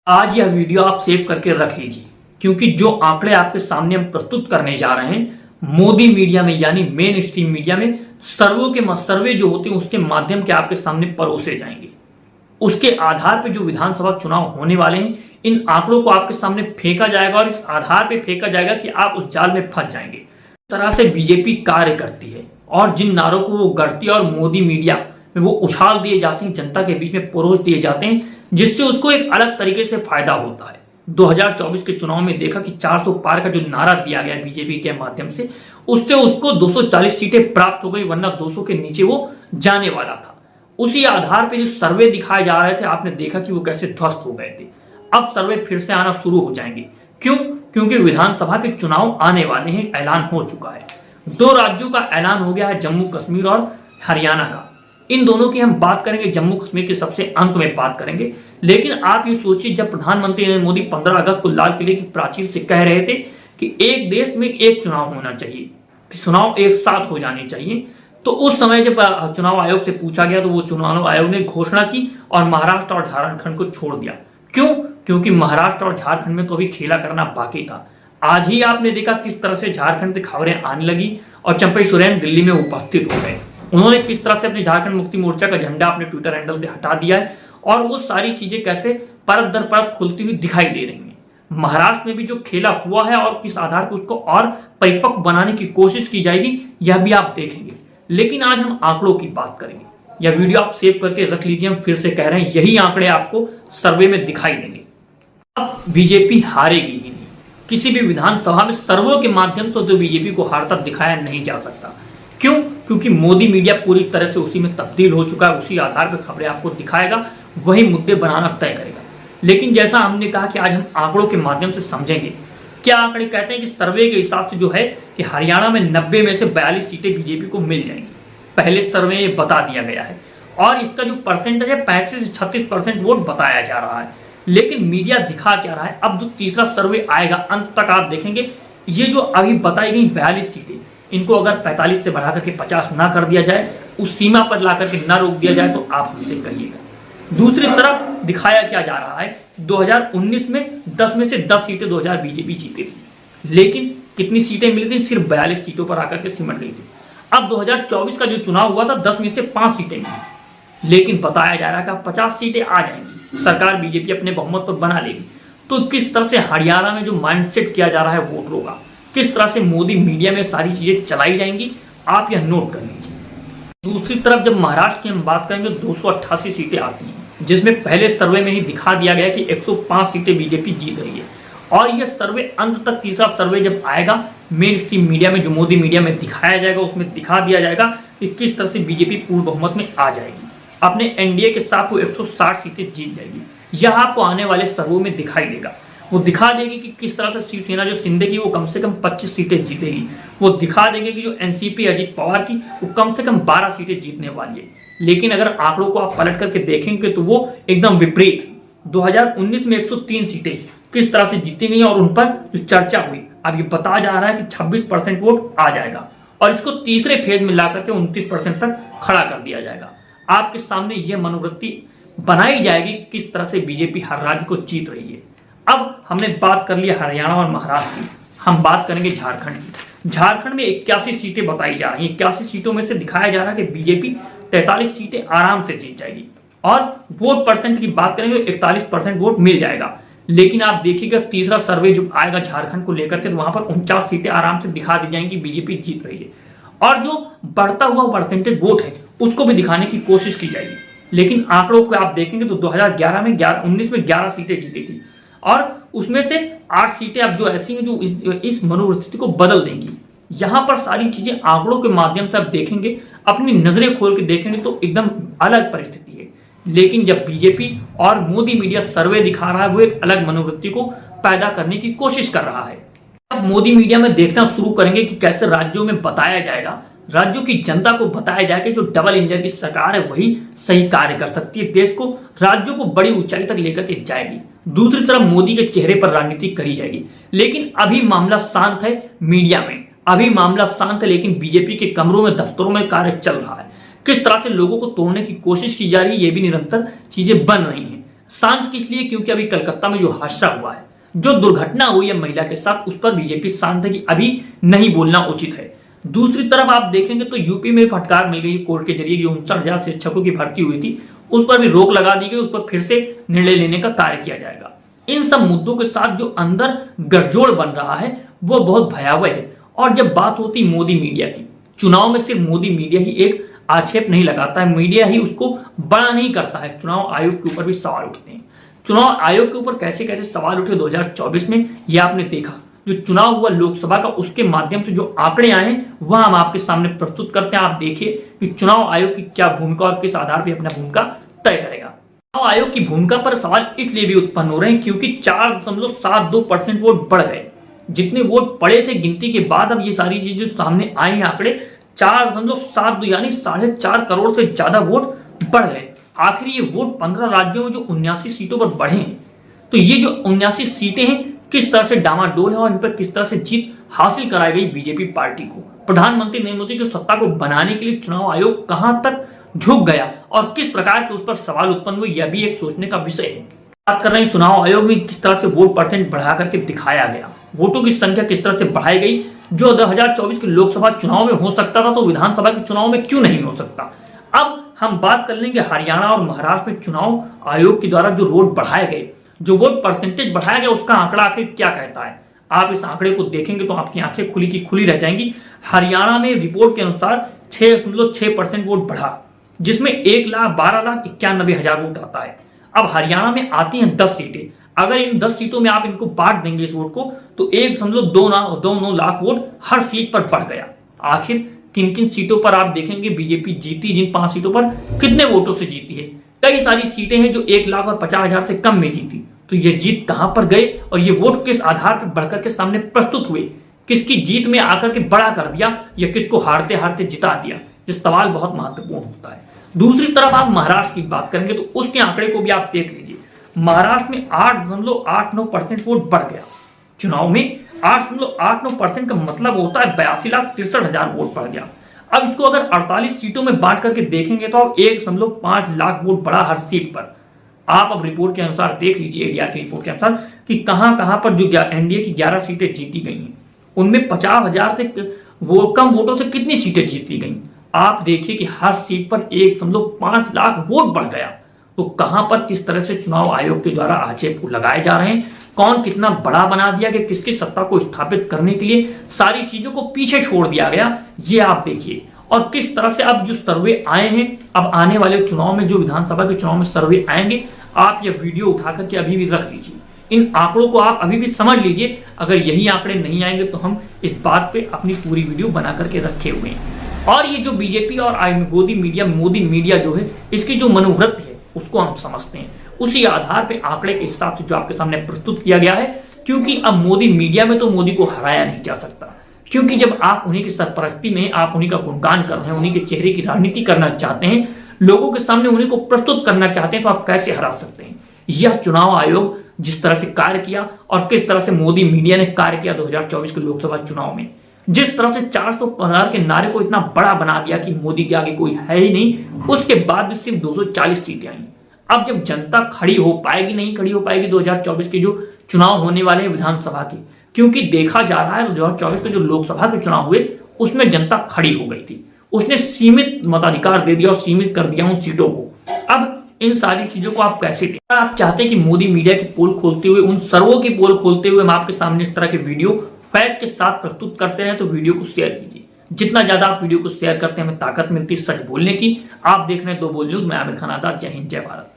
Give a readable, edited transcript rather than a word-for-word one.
आज यह वीडियो आप सेव करके रख लीजिए, क्योंकि जो आंकड़े आपके सामने हम प्रस्तुत करने जा रहे हैं मोदी मीडिया में यानी मेन स्ट्रीम मीडिया में सर्वे जो होते हैं उसके माध्यम के आपके सामने परोसे जाएंगे। उसके आधार पर जो विधानसभा चुनाव होने वाले हैं इन आंकड़ों को आपके सामने फेंका जाएगा और इस आधार पर फेंका जाएगा कि आप उस जाल में फंस जाएंगे। इस तरह से बीजेपी कार्य करती है और जिन नारों को वो गढ़ती है और मोदी मीडिया में वो उछाल दिए जाते हैं, जनता के बीच में परोस दिए जाते हैं, जिससे उसको एक अलग तरीके से फायदा होता है। 2024 के चुनाव में देखा कि 400 पार का जो नारा दिया गया बीजेपी के माध्यम से उससे उसको 240 सीटें प्राप्त हो गई, वरना 200 के नीचे वो जाने वाला था। उसी आधार पे जो सर्वे दिखाए जा रहे थे आपने देखा कि वो कैसे ध्वस्त हो गए थे। अब सर्वे फिर से आना शुरू हो जाएंगे। क्यों? क्योंकि विधानसभा के चुनाव आने वाले हैं, ऐलान हो चुका है। 2 राज्यों का ऐलान हो गया है, जम्मू कश्मीर और हरियाणा का। इन दोनों की हम बात करेंगे, जम्मू कश्मीर के सबसे अंत में बात करेंगे। लेकिन आप ये सोचिए, जब प्रधानमंत्री नरेंद्र मोदी 15 अगस्त को लाल किले की प्राचीर से कह रहे थे कि एक देश में एक चुनाव होना चाहिए, चुनाव एक साथ हो जाने चाहिए, तो उस समय जब चुनाव आयोग से पूछा गया तो वो चुनाव आयोग ने घोषणा की और महाराष्ट्र और झारखंड को छोड़ दिया। क्यों? क्योंकि महाराष्ट्र और झारखंड में तो अभी खेला करना बाकी था। आज ही आपने देखा किस तरह से झारखंड से खबरें आने लगी और चंपई सोरेन दिल्ली में उपस्थित हो गए। उन्होंने किस तरह से अपने झारखंड मुक्ति मोर्चा का झंडा अपने ट्विटर हैंडल से हटा दिया है और वो सारी चीजें कैसे परत दर परत खुलती हुई दिखाई दे रही हैं। महाराष्ट्र में भी जो खेला हुआ है और किस आधार पर उसको और परिपक्व बनाने की कोशिश की जाएगी यह भी आप देखेंगे। लेकिन आज हम आंकड़ों की बात करेंगे। यह वीडियो आप सेव करके रख लीजिए। हम फिर से कह रहे हैं यही आंकड़े आपको सर्वे में दिखाई देंगे। अब बीजेपी हारेगी ही नहीं। किसी भी विधानसभा में सर्वे के माध्यम से तो बीजेपी को हारता दिखाया नहीं जा सकता। क्यों? क्योंकि मोदी मीडिया पूरी तरह से उसी में तब्दील हो चुका है। उसी आधार पर खबरें आपको दिखाएगा, वही मुद्दे बनाना तय करेगा। लेकिन जैसा हमने कहा कि आज हम आंकड़ों के माध्यम से समझेंगे। क्या आंकड़े कहते हैं कि सर्वे के हिसाब से जो है कि हरियाणा में 90 में से 42 सीटें बीजेपी को मिल जाएंगी। पहले सर्वे में बता दिया गया है और इसका जो परसेंटेज है 35 से 36% वोट बताया जा रहा है। लेकिन मीडिया दिखा क्या रहा है? अब जो तीसरा सर्वे आएगा अंत तक आप देखेंगे, ये जो अभी बताई गई 42 सीटें, इनको अगर 45 से बढ़ा करके 50 ना कर दिया जाए, उस सीमा पर ला करके ना रोक दिया जाए तो आप हमसे कहिएगा। दूसरी तरफ दिखाया क्या जा रहा है? 2019 में 10 में से 10 सीटें 2000 बीजेपी जीती थी, लेकिन कितनी सीटें मिली थी? सिर्फ 42 सीटों पर आकर के सिमट गई थी। अब 2024 का जो चुनाव हुआ था 10 में से 5 सीटें मिली, लेकिन बताया जा रहा है कि 50 सीटें आ जाएंगी, सरकार बीजेपी अपने बहुमत पर बना लेगी। तो किस तरह से हरियाणा में जो माइंडसेट किया जा रहा है वोटरों का, किस तरह से मोदी मीडिया में सारी चीजें चलाई जाएंगी, आप यह नोट कर लीजिए। दूसरी तरफ जब महाराष्ट्र की हम बात करेंगे 288 सीटें आती हैं, जिसमें पहले सर्वे में ही दिखा दिया गया कि 105 सीटें बीजेपी जीत रही है। और यह सर्वे अंत तक, तीसरा सर्वे जब आएगा मेन स्ट्रीम मीडिया में, जो मोदी मीडिया में दिखाया जाएगा, उसमें दिखा दिया जाएगा कि किस तरह से बीजेपी पूर्ण बहुमत में आ जाएगी, अपने एनडीए के साथ वो 160 सीटें जीत जाएगी। यह आपको आने वाले सर्वे में दिखाई देगा। वो दिखा देगी कि किस तरह से शिवसेना जो शिंदे की वो कम से कम 25 सीटें जीतेगी। वो दिखा देंगे कि जो एनसीपी अजीत पवार की वो कम से कम 12 सीटें जीतने वाली है। लेकिन अगर आंकड़ों को आप पलट करके देखेंगे तो वो एकदम विपरीत। 2019 में 103 सीटें किस तरह से जीती गई और उन पर जो चर्चा हुई, अब ये बताया जा रहा है कि 26% वोट आ जाएगा और इसको तीसरे फेज में ला करके 29% तक खड़ा कर दिया जाएगा। आपके सामने ये मनोवृत्ति बनाई जाएगी किस तरह से बीजेपी हर राज्य को जीत रही है। अब हमने बात कर लिया हरियाणा और महाराष्ट्र की, हम बात करेंगे झारखंड की। झारखंड में 81 सीटें बताई जा रही हैं। 81 सीटों में से दिखाया जा रहा है कि बीजेपी 43 सीटें आराम से जीत जाएगी और वोट परसेंट की बात करेंगे 41% वोट मिल जाएगा। लेकिन आप देखिएगा तीसरा सर्वे जो आएगा झारखंड को लेकर के, तो वहां पर 49 सीटें आराम से दिखा दी जाएंगी बीजेपी जीत रही है और जो बढ़ता हुआ परसेंटेज वोट है उसको भी दिखाने की कोशिश की जाएगी। लेकिन आंकड़ों को आप देखेंगे तो 2011 में 19 में 11 सीटें जीती थी और उसमें से 8 सीटें अब जो ऐसी हैं जो इस मनोस्थिति को बदल देंगी। यहां पर सारी चीजें आंकड़ों के माध्यम से आप देखेंगे, अपनी नजरें खोल के देखेंगे तो एकदम अलग परिस्थिति है। लेकिन जब बीजेपी और मोदी मीडिया सर्वे दिखा रहा है वो एक अलग मनोवृत्ति को पैदा करने की कोशिश कर रहा है। अब मोदी मीडिया में देखना शुरू करेंगे कि कैसे राज्यों में बताया जाएगा, राज्यों की जनता को बताया जाए कि जो डबल इंजन की सरकार है वही सही कार्य कर सकती है, देश को, राज्यों को बड़ी ऊंचाई तक लेकर के जाएगी। दूसरी तरफ मोदी के चेहरे पर राजनीति करी जाएगी। लेकिन अभी मामला शांत है मीडिया में, अभी मामला शांत है, लेकिन बीजेपी के कमरों में, दफ्तरों में कार्य चल रहा है। किस तरह से लोगों को तोड़ने की कोशिश की जा रही है, ये भी निरंतर चीजें बन रही हैं। शांत किस लिए? क्योंकि अभी कलकत्ता में जो हादसा हुआ है, जो दुर्घटना हुई है महिला के साथ, उस पर बीजेपी शांत है कि अभी नहीं बोलना उचित है। दूसरी तरफ आप देखेंगे तो यूपी में फटकार मिल गई कोर्ट के जरिए, जो 59,000 शिक्षकों की भर्ती हुई थी उस पर भी रोक लगा दी गई, उस पर फिर से निर्णय लेने का कार्य किया जाएगा। इन सब मुद्दों के साथ जो अंदर गठजोड़ बन रहा है वो बहुत भयावह है। और जब बात होती मोदी मीडिया की, चुनाव में सिर्फ मोदी मीडिया ही एक आक्षेप नहीं लगाता है, मीडिया ही उसको बड़ा नहीं करता है, चुनाव आयोग के ऊपर भी सवाल उठते हैं। चुनाव आयोग के ऊपर कैसे कैसे सवाल उठे 2024 में, यह आपने देखा। जो चुनाव हुआ लोकसभा का, उसके माध्यम से जो आंकड़े आए हैं वह हम आपके सामने प्रस्तुत करते हैं। आप देखिए कि चुनाव आयोग की क्या भूमिका और किस आधार पर अपना भूमिका तय करेगा। चुनाव आयोग की भूमिका पर सवाल इसलिए भी उत्पन्न हो रहे हैं क्योंकि 4.72% वोट बढ़ गए। जितने वोट पड़े थे गिनती के बाद अब ये सारी चीजें सामने आई हैं, आंकड़े 4.72 यानी 4.5 करोड़ से ज्यादा वोट बढ़ गए। आखिर ये वोट 15 राज्यों में जो 79 सीटों पर बढ़े हैं, तो ये जो 79 सीटें हैं किस तरह से डामाडोल है और इन पर किस तरह से जीत हासिल कराई गई बीजेपी पार्टी को। प्रधानमंत्री नरेंद्र मोदी की सत्ता को बनाने के लिए चुनाव आयोग कहां तक झुक गया और किस प्रकार के उस पर सवाल उत्पन्न हुए, यह भी एक सोचने का विषय है। बात कर रहे हैं चुनाव आयोग में किस तरह से वोट परसेंट बढ़ा करके दिखाया गया, वोटों की संख्या किस तरह से बढ़ाई गई। जो 2024 के लोकसभा चुनाव में हो सकता था तो विधानसभा के चुनाव में क्यों नहीं हो सकता। अब हम बात कर लेंगे हरियाणा और महाराष्ट्र में चुनाव आयोग के द्वारा जो वोट बढ़ाए गए, जो वोट परसेंटेज बढ़ाया गया, उसका आंकड़ा आखिर क्या कहता है। आप इस आंकड़े को देखेंगे तो आपकी आंखें खुली की खुली रह जाएंगी। हरियाणा में रिपोर्ट के अनुसार 6.6% वोट बढ़ा, जिसमें 1,12,91,000 वोट आता है। अब हरियाणा में आती हैं 10 सीटें। अगर इन 10 सीटों में आप इनको बांट देंगे इस वोट को, तो 1.29 लाख वोट हर सीट पर बढ़ गया। आखिर किन किन सीटों पर आप देखेंगे बीजेपी जीती, जिन 5 सीटों पर कितने वोटों से जीती है। कई सारी सीटें हैं जो 1,50,000 से कम में जीती। तो ये जीत कहां पर गए और ये वोट किस आधार पर बढ़कर के सामने प्रस्तुत हुए, किसकी जीत में आकर के बड़ा कर दिया या किसको हारते हारते जिता दिया, ये सवाल बहुत महत्वपूर्ण होता है। दूसरी तरफ आप महाराष्ट्र की बात करेंगे तो उसके आंकड़े को भी आप देख लीजिए। महाराष्ट्र में 8.89% वोट बढ़ गया। चुनाव में 8.89% का मतलब होता है 82,63,000 वोट बढ़ गया। अब इसको अगर 48 सीटों में बांट करके देखेंगे तो अब 1.5 लाख वोट बढ़ा हर सीट पर। आप अब रिपोर्ट के अनुसार देख लीजिए, एडीआर की रिपोर्ट के अनुसार कि कहां कहां पर जो एनडीए की 11 सीटें जीती गई हैं, उनमें 50,000 से वो कम वोटों से कितनी सीटें जीती गई। आप देखिए कि हर सीट पर 1.5 लाख वोट बढ़ गया। तो कहां पर किस तरह से चुनाव आयोग के द्वारा आक्षेप लगाए जा रहे हैं, कौन कितना बड़ा बना दिया कि किसकी सत्ता को स्थापित करने के लिए सारी चीजों को पीछे छोड़ दिया गया, ये आप देखिए। और किस तरह से अब जो सर्वे आए हैं, अब आने वाले चुनाव में जो विधानसभा के चुनाव में सर्वे आएंगे, आप ये वीडियो उठा करके अभी भी रख लीजिए। इन आंकड़ों को आप अभी भी समझ लीजिए। अगर यही आंकड़े नहीं आएंगे तो हम इस बात पे अपनी पूरी वीडियो बना करके रखे हुए हैं। और ये जो बीजेपी और मोदी मीडिया जो है, इसकी जो मनोवृत्ति है उसको हम समझते हैं उसी आधार पे आंकड़े के हिसाब से जो आपके सामने प्रस्तुत किया गया है। क्योंकि अब मोदी मीडिया में तो मोदी को हराया नहीं जा सकता, क्योंकि जब आप उन्हीं की सरपरस्ती में, आप उन्हीं का गुणगान कर रहे हैं, उन्हीं के चेहरे की राजनीति करना चाहते हैं, लोगों के सामने उन्हीं को प्रस्तुत करना चाहते हैं, तो आप कैसे हरा सकते हैं। यह चुनाव आयोग जिस तरह से कार्य किया और किस तरह से मोदी मीडिया ने कार्य किया 2024 के लोकसभा चुनाव में, जिस तरह से 400 पार के नारे को इतना बड़ा बना दिया कि मोदी के आगे कोई है ही नहीं, उसके बाद भी सिर्फ 240 सीटें आई। अब जब जनता खड़ी हो पाएगी, नहीं खड़ी हो पाएगी 2024 के जो चुनाव होने वाले हैं विधानसभा के, क्योंकि देखा जा रहा है 2024 के जो लोकसभा के चुनाव हुए उसमें जनता खड़ी हो गई थी, उसने सीमित मताधिकार दे दिया और सीमित कर दिया उन सीटों को। अब इन सारी चीजों को आप कैसे देखें? आप चाहते हैं कि मोदी मीडिया की पोल खोलते हुए, उन सर्वों की पोल खोलते हुए हम आपके सामने इस तरह के वीडियो फैक्ट के साथ प्रस्तुत करते रहे, तो वीडियो को शेयर कीजिए। जितना ज्यादा आप वीडियो को शेयर करते हैं हमें ताकत मिलती है सच बोलने की। आप देख रहे हैं दो बोल न्यूज, मैं आमिर खान आजाद। जय हिंद, जय भारत।